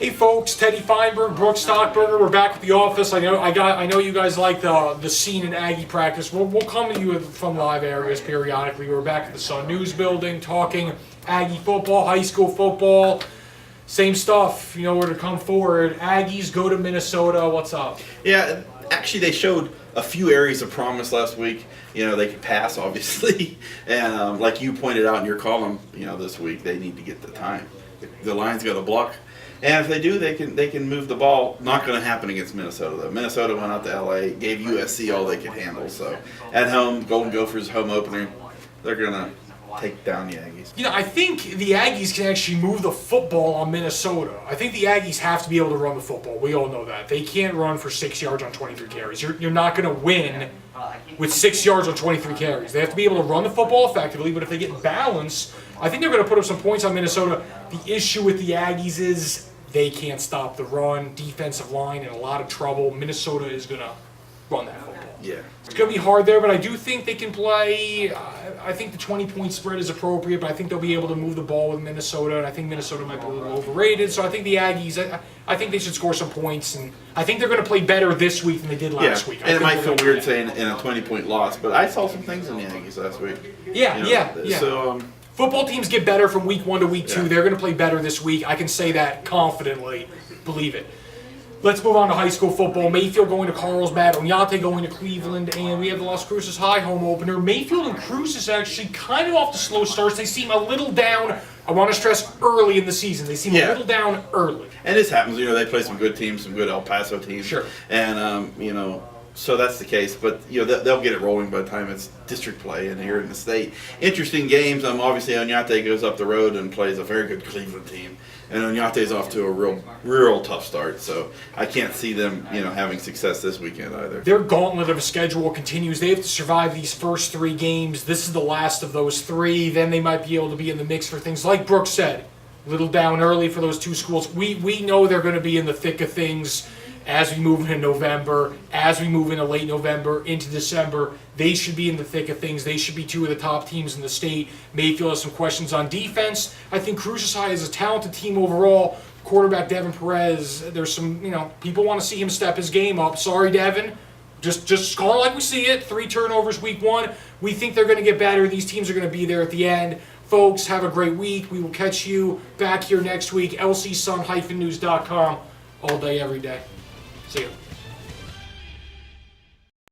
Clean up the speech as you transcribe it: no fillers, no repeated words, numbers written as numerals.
Hey folks, Teddy Feinberg, Brook Stockburger. We're back at the office. I know you guys like the scene in Aggie practice. We'll come to you from live areas periodically. We're back at the Sun News building talking Aggie football, high school football, same stuff. You know where to come forward. Aggies go to Minnesota. What's up? Yeah, actually they showed a few areas of promise last week. You know, they could pass, obviously, and like you pointed out in your column, you know, this week they need to get the time. The line's got to block. And if they do, they can move the ball. Not going to happen against Minnesota, though. Minnesota went out to L.A., gave USC all they could handle. So at home, Golden Gophers home opener, they're going to take down the Aggies. You know, I think the Aggies can actually move the football on Minnesota. I think the Aggies have to be able to run the football. We all know that. They can't run for 6 yards on 23 carries. You're not going to win with 6 yards on 23 carries. They have to be able to run the football effectively, but if they get balance, I think they're going to put up some points on Minnesota. The issue with the Aggies is they can't stop the run. Defensive line in a lot of trouble. Minnesota is going to run that football. Yeah. It's going to be hard there, but I do think they can play. I think the 20-point spread is appropriate, but I think they'll be able to move the ball with Minnesota, and I think Minnesota might be a little overrated. So I think the Aggies, I think they should score some points, and I think they're going to play better this week than they did last week. And it might feel weird saying in a 20-point loss, but I saw some things in the Aggies last week. Yeah. So, football teams get better from week 1 to week 2. They're going to play better this week. I can say that confidently. Believe it. Let's move on to high school football. Mayfield going to Carlsbad, Oñate going to Cleveland, and we have the Las Cruces High home opener. Mayfield and Cruces actually kind of off the slow starts. They seem a little down. I want to stress early in the season. They seem a little down early. And this happens. You know, they play some good teams, some good El Paso teams. Sure. And, you know, so that's the case. But, you know, they'll get it rolling by the time it's district play and here in the state. Interesting games. Obviously, Oñate goes up the road and plays a very good Cleveland team. And Oñate's off to a real tough start, so I can't see them, you know, having success this weekend either. Their gauntlet of a schedule continues. They have to survive these first 3 games. This is the last of those 3. Then they might be able to be in the mix for things like Brook said. A little down early for those 2 schools. We know they're going to be in the thick of things as we move into November, as we move into late November, into December. They should be in the thick of things. They should be 2 of the top teams in the state. Mayfield has some questions on defense. I think Cruces High is a talented team overall. Quarterback Devin Perez, there's some, you know, people want to see him step his game up. Sorry, Devin. Just call it like we see it. 3 turnovers week 1. We think they're going to get better. These teams are going to be there at the end. Folks, have a great week. We will catch you back here next week. lcsun-news.com all day, every day. See you.